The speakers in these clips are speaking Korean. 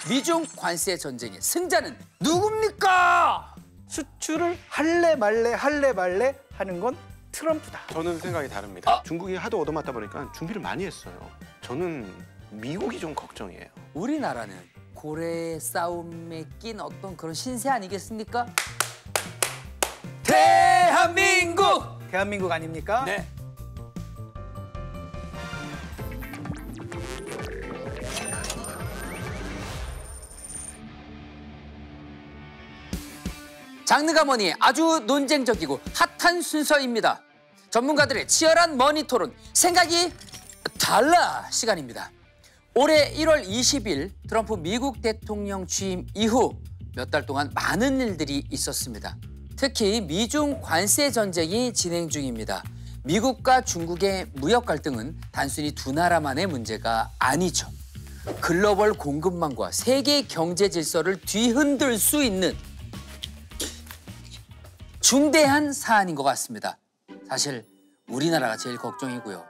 미중 관세 전쟁의 승자는 누굽니까? 수출을 할래 말래 하는 건 트럼프다. 저는 생각이 다릅니다. 중국이 하도 얻어맞다 보니까 준비를 많이 했어요. 저는 미국이 좀 걱정이에요. 우리나라는 고래의 싸움에 낀 어떤 그런 신세 아니겠습니까? 대한민국! 대한민국 아닙니까? 네. 장르가 뭐니 아주 논쟁적이고 핫한 순서입니다. 전문가들의 치열한 머니 토론, 생각이 달라 시간입니다. 올해 1월 20일 트럼프 미국 대통령 취임 이후 몇 달 동안 많은 일들이 있었습니다. 특히 미중 관세 전쟁이 진행 중입니다. 미국과 중국의 무역 갈등은 단순히 두 나라만의 문제가 아니죠. 글로벌 공급망과 세계 경제 질서를 뒤흔들 수 있는 중대한 사안인 것 같습니다. 사실 우리나라가 제일 걱정이고요.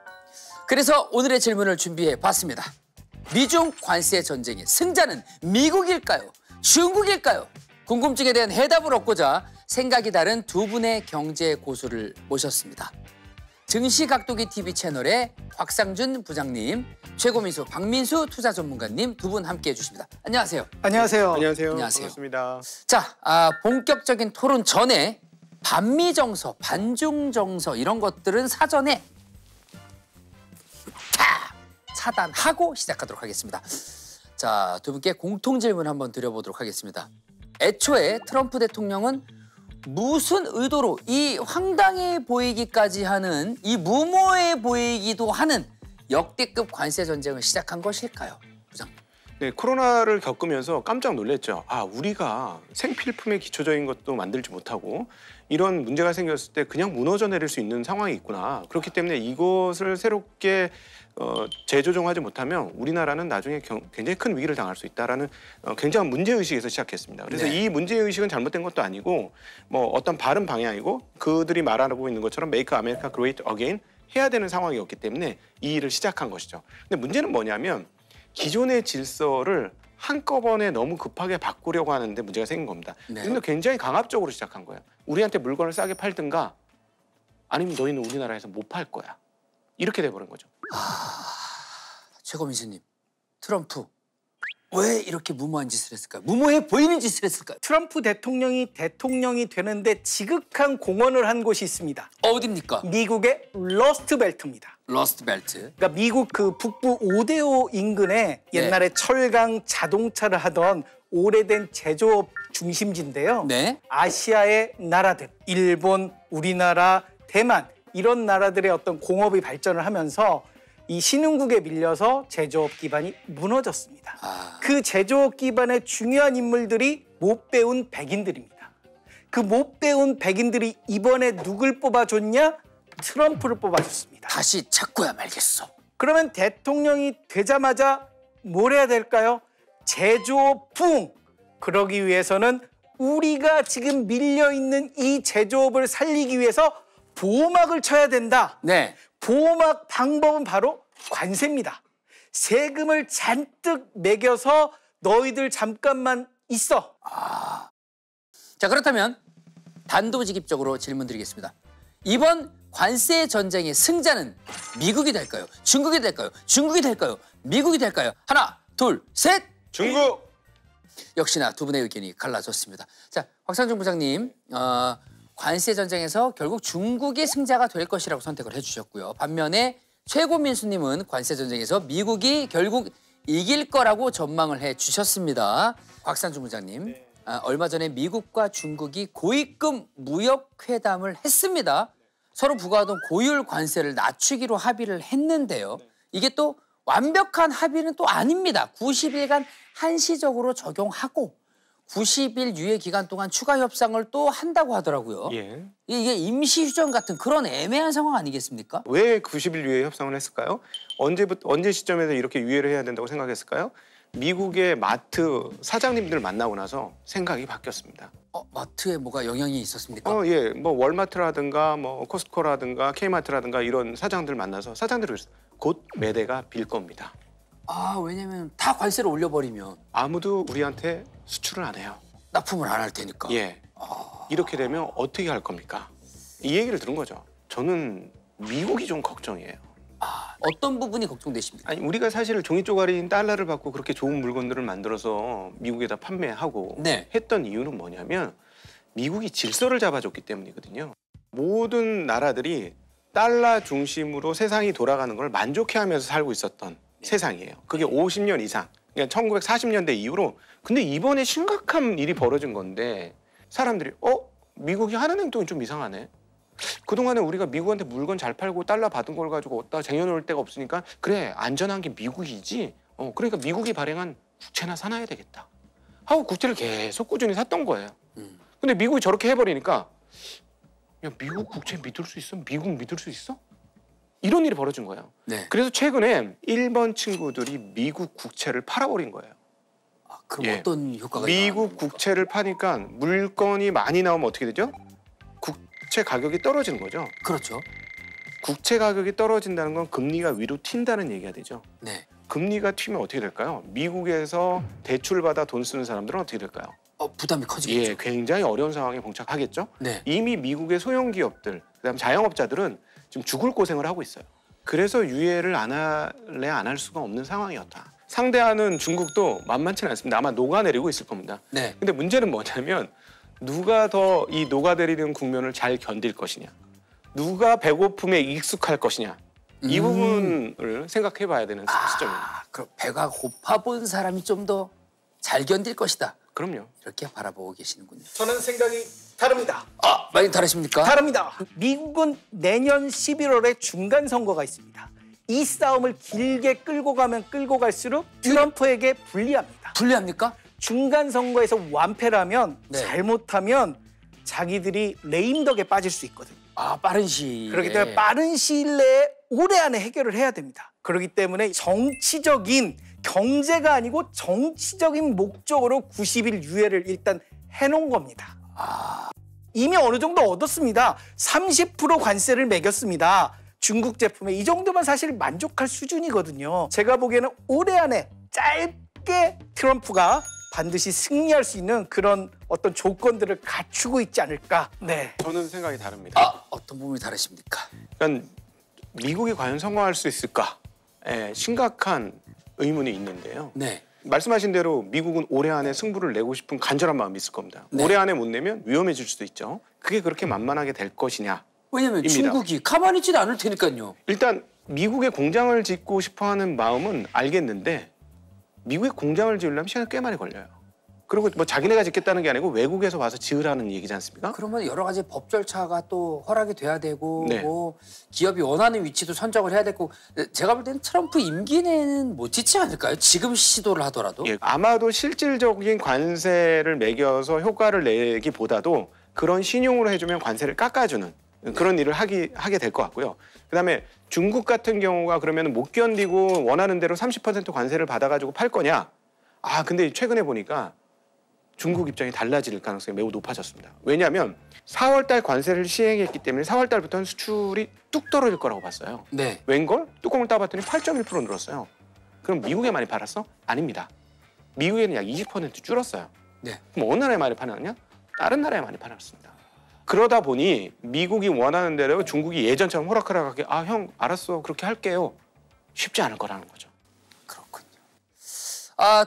그래서 오늘의 질문을 준비해 봤습니다. 미중 관세 전쟁의 승자는 미국일까요? 중국일까요? 궁금증에 대한 해답을 얻고자 생각이 다른 두 분의 경제 고수를 모셨습니다. 증시각도기 TV 채널의 곽상준 부장님, 최고민수 박민수 투자 전문가님 두 분 함께해 주십니다. 안녕하세요. 안녕하세요. 안녕하세요. 안녕하세요. 반갑습니다. 자, 본격적인 토론 전에 반미정서, 반중정서 이런 것들은 사전에 차단하고 시작하도록 하겠습니다. 자, 두 분께 공통 질문 한번 드려보도록 하겠습니다. 애초에 트럼프 대통령은 무슨 의도로 이 황당해 보이기까지 하는, 이 무모해 보이기도 하는 역대급 관세 전쟁을 시작한 것일까요, 부장님? 네, 코로나를 겪으면서 깜짝 놀랐죠. 우리가 생필품의 기초적인 것도 만들지 못하고 이런 문제가 생겼을 때 그냥 무너져 내릴 수 있는 상황이 있구나. 그렇기 때문에 이것을 새롭게 재조정하지 못하면 우리나라는 나중에 굉장히 큰 위기를 당할 수 있다라는 굉장한 문제의식에서 시작했습니다. 그래서 이 문제의식은 잘못된 것도 아니고 어떤 바른 방향이고 그들이 말하고 있는 것처럼 Make America Great Again 해야 되는 상황이었기 때문에 이 일을 시작한 것이죠. 근데 문제는 뭐냐면 기존의 질서를 한꺼번에 너무 급하게 바꾸려고 하는데 문제가 생긴 겁니다. 근데 굉장히 강압적으로 시작한 거예요. 우리한테 물건을 싸게 팔든가 아니면 너희는 우리나라에서 못 팔 거야. 이렇게 돼버린 거죠. 최고민수님, 트럼프 왜 이렇게 무모한 짓을 했을까요? 무모해 보이는 짓을 했을까요? 트럼프 대통령이 되는데 지극한 공헌을 한 곳이 있습니다. 어디입니까? 미국의 러스트벨트입니다. 러스트벨트. 그러니까 미국 그 북부 오데오 인근에 옛날에 철강 자동차를 하던 오래된 제조업 중심지인데요. 네. 아시아의 나라들, 일본, 우리나라, 대만 이런 나라들의 어떤 공업이 발전을 하면서 이 신흥국에 밀려서 제조업 기반이 무너졌습니다. 그 제조업 기반의 중요한 인물들이 못 배운 백인들입니다. 그 못 배운 백인들이 이번에 누굴 뽑아줬냐? 트럼프를 뽑아줬습니다. 다시 찾고야 말겠어. 그러면 대통령이 되자마자 뭘 해야 될까요? 제조업 부흥. 그러기 위해서는 우리가 지금 밀려있는 이 제조업을 살리기 위해서 보호막을 쳐야 된다. 네. 보호막 방법은 바로 관세입니다. 세금을 잔뜩 매겨서 너희들 잠깐만 있어. 자, 그렇다면 단도직입적으로 질문 드리겠습니다. 이번 관세 전쟁의 승자는 미국이 될까요? 중국이 될까요? 중국이 될까요? 미국이 될까요? 하나, 둘, 셋! 중국! 역시나 두 분의 의견이 갈라졌습니다. 자, 곽상준 부장님, 관세 전쟁에서 결국 중국이 승자가 될 것이라고 선택을 해주셨고요. 반면에 최고민수님은 관세 전쟁에서 미국이 결국 이길 거라고 전망을 해주셨습니다. 곽상준 부장님, 얼마 전에 미국과 중국이 고위급 무역회담을 했습니다. 서로 부과하던 고율 관세를 낮추기로 합의를 했는데요. 이게 또 완벽한 합의는 또 아닙니다. 90일간 한시적으로 적용하고 90일 유예 기간 동안 추가 협상을 또 한다고 하더라고요. 예. 이게 임시 휴전 같은 그런 애매한 상황 아니겠습니까? 왜 90일 유예 협상을 했을까요? 언제 시점에서 이렇게 유예를 해야 된다고 생각했을까요? 미국의 마트 사장님들 만나고 나서 생각이 바뀌었습니다. 마트에 뭐가 영향이 있었습니까? 예. 월마트라든가 코스트코라든가 K마트라든가 이런 사장들 만나서 사장들이 그랬어요. 곧 매대가 빌 겁니다. 아, 왜냐면 다 관세를 올려버리면 아무도 우리한테 수출을 안 해요. 납품을 안 할 테니까. 예. 이렇게 되면 어떻게 할 겁니까? 이 얘기를 들은 거죠. 저는 미국이 좀 걱정이에요. 어떤 부분이 걱정되십니까? 아니 우리가 사실 종이 쪼가리인 달러를 받고 그렇게 좋은 물건들을 만들어서 미국에다 판매하고 네. 했던 이유는 뭐냐면 미국이 질서를 잡아줬기 때문이거든요. 모든 나라들이 달러 중심으로 세상이 돌아가는 걸 만족해하면서 살고 있었던 세상이에요. 그게 50년 이상. 그러니까 1940년대 이후로. 근데 이번에 심각한 일이 벌어진 건데 사람들이 미국이 하는 행동이 좀 이상하네. 그동안에 우리가 미국한테 물건 잘 팔고 달러 받은 걸 가지고 어디다 쟁여놓을 데가 없으니까 그래 안전한 게 미국이지. 그러니까 미국이 발행한 국채나 사놔야 되겠다. 하고 국채를 계속 꾸준히 샀던 거예요. 근데 미국이 저렇게 해버리니까 야 미국 국채 믿을 수 있어? 미국 믿을 수 있어? 이런 일이 벌어진 거예요. 네. 그래서 최근에 일본 친구들이 미국 국채를 팔아버린 거예요. 그럼 예. 어떤 효과가 미국 국채를 파니까 물건이 많이 나오면 어떻게 되죠? 국채 가격이 떨어지는 거죠. 그렇죠. 국채 가격이 떨어진다는 건 금리가 위로 튄다는 얘기가 되죠. 네. 금리가 튀면 어떻게 될까요? 미국에서 대출받아 돈 쓰는 사람들은 어떻게 될까요? 부담이 커지겠죠. 예, 굉장히 어려운 상황에 봉착하겠죠. 네. 이미 미국의 소형 기업들, 그다음 자영업자들은 지금 죽을 고생을 하고 있어요. 그래서 유예를 안 할래 안 할 수가 없는 상황이었다. 상대하는 중국도 만만치는 않습니다. 아마 녹아내리고 있을 겁니다. 네. 근데 문제는 뭐냐면 누가 더 이 녹아내리는 국면을 잘 견딜 것이냐, 누가 배고픔에 익숙할 것이냐, 이 부분을 생각해 봐야 되는 시점입니다. 그럼 배가 고파본 사람이 좀 더 잘 견딜 것이다. 그럼요. 이렇게 바라보고 계시는군요. 저는 생각이 다릅니다. 많이 다르십니까? 다릅니다. 미국은 내년 11월에 중간 선거가 있습니다. 이 싸움을 길게 끌고 가면 끌고 갈수록 트럼프에게 불리합니다. 불리합니까? 중간 선거에서 완패라면 네. 잘못하면 자기들이 레임덕에 빠질 수 있거든요. 빠른 시일. 그렇기 때문에 빠른 시일 내에 올해 안에 해결을 해야 됩니다. 그렇기 때문에 정치적인 경제가 아니고 정치적인 목적으로 90일 유예를 일단 해놓은 겁니다. 이미 어느 정도 얻었습니다. 30% 관세를 매겼습니다. 중국 제품에 이 정도면 사실 만족할 수준이거든요. 제가 보기에는 올해 안에 짧게 트럼프가 반드시 승리할 수 있는 그런 어떤 조건들을 갖추고 있지 않을까. 네. 저는 생각이 다릅니다. 어떤 부분이 다르십니까? 그러니까 미국이 과연 성공할 수 있을까? 심각한 의문이 있는데요. 네. 말씀하신 대로 미국은 올해 안에 승부를 내고 싶은 간절한 마음이 있을 겁니다. 네. 올해 안에 못 내면 위험해질 수도 있죠. 그게 그렇게 만만하게 될 것이냐. 왜냐면 입니다. 중국이 가만히 있지도 않을 테니까요. 일단 미국에 공장을 짓고 싶어하는 마음은 알겠는데 미국에 공장을 지으려면 시간이 꽤 많이 걸려요. 그리고 뭐 자기네가 짓겠다는 게 아니고 외국에서 와서 지으라는 얘기지 않습니까? 그러면 여러 가지 법 절차가 또 허락이 돼야 되고 네. 뭐 기업이 원하는 위치도 선정을 해야 되고 제가 볼 때는 트럼프 임기 내는 못 짓지 않을까요? 지금 시도를 하더라도. 예, 아마도 실질적인 관세를 매겨서 효과를 내기보다도 그런 신용으로 해주면 관세를 깎아주는 그런 일을 하게 될 것 같고요. 그다음에 중국 같은 경우가 그러면 못 견디고 원하는 대로 30% 관세를 받아가지고 팔 거냐? 근데 최근에 보니까 중국 입장이 달라질 가능성이 매우 높아졌습니다. 왜냐하면 4월 달 관세를 시행했기 때문에 4월 달부터는 수출이 뚝 떨어질 거라고 봤어요. 네. 웬걸? 뚜껑을 따봤더니 8.1% 늘었어요. 그럼 미국에 많이 팔았어? 아닙니다. 미국에는 약 20% 줄었어요. 네. 그럼 어느 나라에 많이 팔았냐? 다른 나라에 많이 팔았습니다. 그러다 보니 미국이 원하는 대로 중국이 예전처럼 호락호락하게 형 알았어 그렇게 할게요. 쉽지 않을 거라는 거죠. 그렇군요.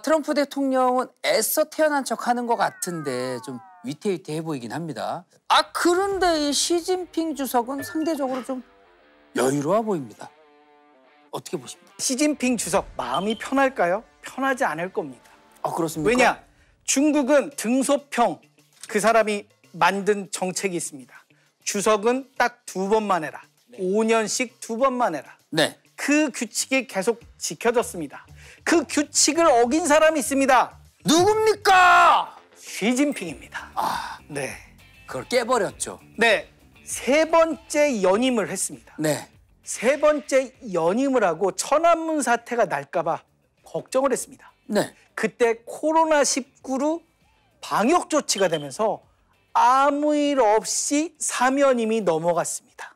트럼프 대통령은 애써 태어난 척하는 것 같은데 좀 위태위태해 보이긴 합니다. 그런데 이 시진핑 주석은 상대적으로 좀 여유로워 보입니다. 어떻게 보십니까? 시진핑 주석 마음이 편할까요? 편하지 않을 겁니다. 그렇습니까? 왜냐? 중국은 등소평 그 사람이 만든 정책이 있습니다. 주석은 딱 2번만 해라. 5년씩 2번만 해라. 네. 그 규칙이 계속 지켜졌습니다. 그 규칙을 어긴 사람이 있습니다. 누굽니까? 시진핑입니다. 네. 그걸 깨버렸죠. 네. 3번째 연임을 했습니다. 네. 3번째 연임을 하고 천안문 사태가 날까 봐 걱정을 했습니다. 네. 그때 코로나19로 방역 조치가 되면서 아무 일 없이 3연임이 넘어갔습니다.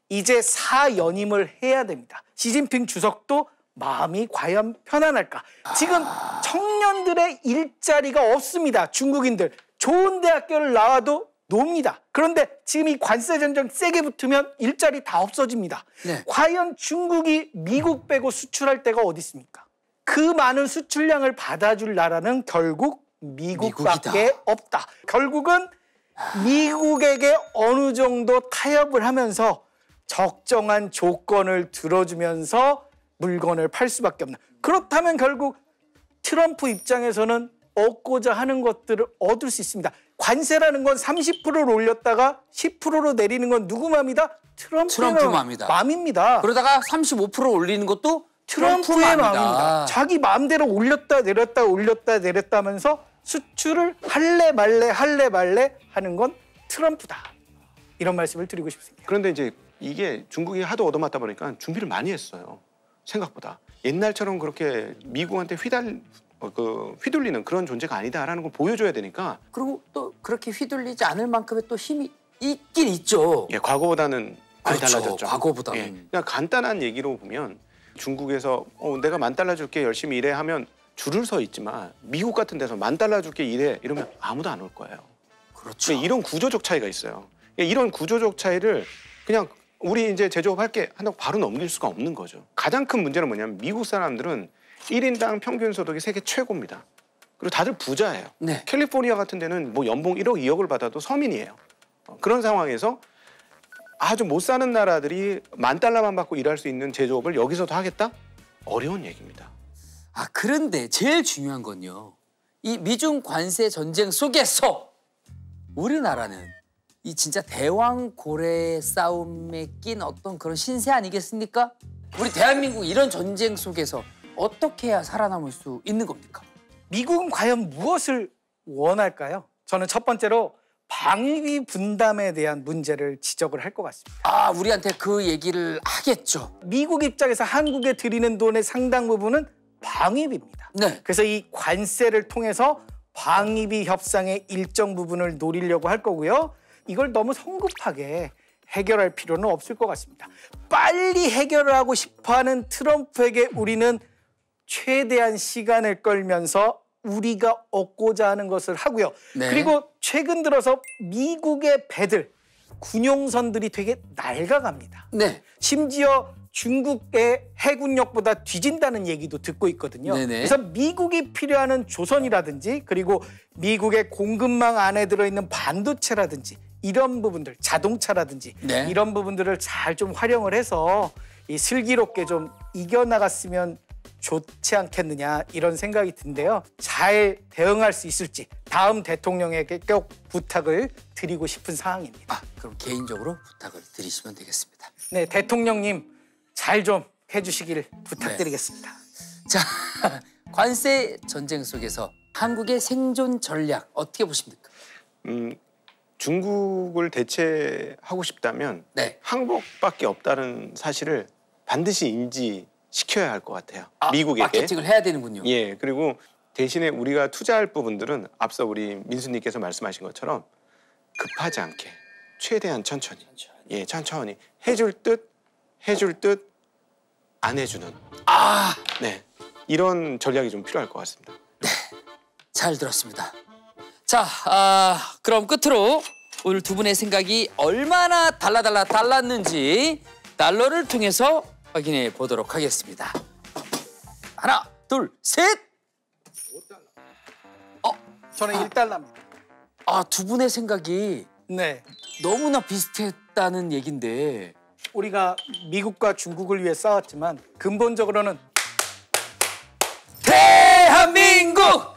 이제 4연임을 해야 됩니다. 시진핑 주석도 마음이 과연 편안할까? 지금 청년들의 일자리가 없습니다. 중국인들 좋은 대학교를 나와도 놉니다. 그런데 지금 이 관세 전쟁 세게 붙으면 일자리 다 없어집니다. 네. 과연 중국이 미국 빼고 수출할 데가 어디 있습니까? 그 많은 수출량을 받아줄 나라는 결국 미국밖에 미국이다. 없다. 결국은 미국에게 어느 정도 타협을 하면서 적정한 조건을 들어주면서 물건을 팔 수밖에 없는. 그렇다면 결국 트럼프 입장에서는 얻고자 하는 것들을 얻을 수 있습니다. 관세라는 건 30%를 올렸다가 10%로 내리는 건 누구 맘이다? 트럼프 맘이다. 맘입니다. 그러다가 35% 올리는 것도 트럼프의 맘이다. 마음입니다. 자기 마음대로 올렸다 내렸다 올렸다 내렸다 하면서 수출을 할래 말래 하는 건 트럼프다. 이런 말씀을 드리고 싶습니다. 그런데 이제 이게 중국이 하도 얻어맞다 보니까 준비를 많이 했어요. 생각보다. 옛날처럼 그렇게 미국한테 휘둘리는 그런 존재가 아니다라는 걸 보여줘야 되니까. 그리고 또 그렇게 휘둘리지 않을 만큼의 또 힘이 있긴 있죠. 예, 과거보다는 많이 그렇죠. 달라졌죠. 과거보다는. 예, 그러니까 간단한 얘기로 보면 중국에서 내가 $10,000 줄게 열심히 일해 하면 줄을 서 있지만 미국 같은 데서 $10,000 줄게 일해 이러면 아무도 안 올 거예요. 그렇죠. 그러니까 이런 구조적 차이가 있어요. 이런 구조적 차이를 그냥 우리 이제 제조업 할게 한다고 바로 넘길 수가 없는 거죠. 가장 큰 문제는 뭐냐면 미국 사람들은 1인당 평균 소득이 세계 최고입니다. 그리고 다들 부자예요. 네. 캘리포니아 같은 데는 뭐 연봉 1억, 2억을 받아도 서민이에요. 그런 상황에서 아주 못 사는 나라들이 $10,000만 받고 일할 수 있는 제조업을 여기서도 하겠다? 어려운 얘기입니다. 그런데 제일 중요한 건요. 이 미중 관세 전쟁 속에서 우리나라는 이 진짜 대왕고래 싸움에 낀 어떤 그런 신세 아니겠습니까? 우리 대한민국 이런 전쟁 속에서 어떻게 해야 살아남을 수 있는 겁니까? 미국은 과연 무엇을 원할까요? 저는 첫 번째로 방위 분담에 대한 문제를 지적을 할 것 같습니다. 우리한테 그 얘기를 하겠죠. 미국 입장에서 한국에 들이는 돈의 상당 부분은 방위비입니다. 네. 그래서 이 관세를 통해서 방위비 협상의 일정 부분을 노리려고 할 거고요. 이걸 너무 성급하게 해결할 필요는 없을 것 같습니다. 빨리 해결하고 싶어하는 트럼프에게 우리는 최대한 시간을 끌면서 우리가 얻고자 하는 것을 하고요. 네. 그리고 최근 들어서 미국의 배들, 군용선들이 되게 낡아갑니다. 네. 심지어 중국의 해군력보다 뒤진다는 얘기도 듣고 있거든요. 네네. 그래서 미국이 필요하는 조선이라든지 그리고 미국의 공급망 안에 들어있는 반도체라든지 이런 부분들, 자동차라든지 네. 이런 부분들을 잘 좀 활용을 해서 이 슬기롭게 좀 이겨나갔으면 좋지 않겠느냐 이런 생각이 든데요. 잘 대응할 수 있을지 다음 대통령에게 꼭 부탁을 드리고 싶은 상황입니다. 그럼 개인적으로 부탁을 드리시면 되겠습니다. 네, 대통령님 잘 좀 해주시길 부탁드리겠습니다. 자, 관세 전쟁 속에서 한국의 생존 전략 어떻게 보십니까? 중국을 대체하고 싶다면 네. 항복밖에 없다는 사실을 반드시 인지시켜야 할 것 같아요. 미국에게. 마케팅을 해야 되는군요. 예, 그리고 대신에 우리가 투자할 부분들은 앞서 우리 민수님께서 말씀하신 것처럼 급하지 않게 최대한 천천히. 예, 천천히 해줄 듯 안 해주는. 네, 이런 전략이 좀 필요할 것 같습니다. 잘 들었습니다. 자, 그럼 끝으로 오늘 두 분의 생각이 얼마나 달랐는지 달러를 통해서 확인해 보도록 하겠습니다. 하나, 둘, 셋! 저는 1달러입니다. 두 분의 생각이 네, 너무나 비슷했다는 얘긴데 우리가 미국과 중국을 위해 싸웠지만 근본적으로는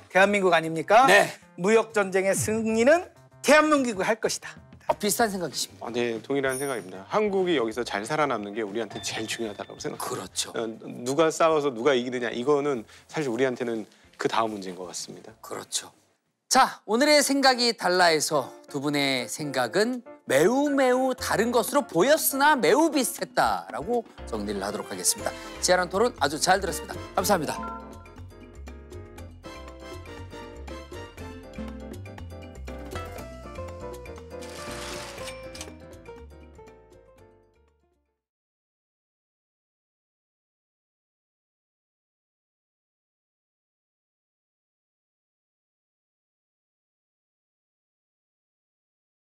대한민국 아닙니까? 네. 무역 전쟁의 승리는 대한민국이 할 것이다. 비슷한 생각이십니다. 네, 동일한 생각입니다. 한국이 여기서 잘 살아남는 게 우리한테 제일 중요하다고 생각합니다. 그렇죠. 누가 싸워서 누가 이기느냐 이거는 사실 우리한테는 그 다음 문제인 것 같습니다. 그렇죠. 자, 오늘의 생각이 달라해서 두 분의 생각은 매우 다른 것으로 보였으나 매우 비슷했다라고 정리를 하도록 하겠습니다. 지하란 토론 아주 잘 들었습니다. 감사합니다.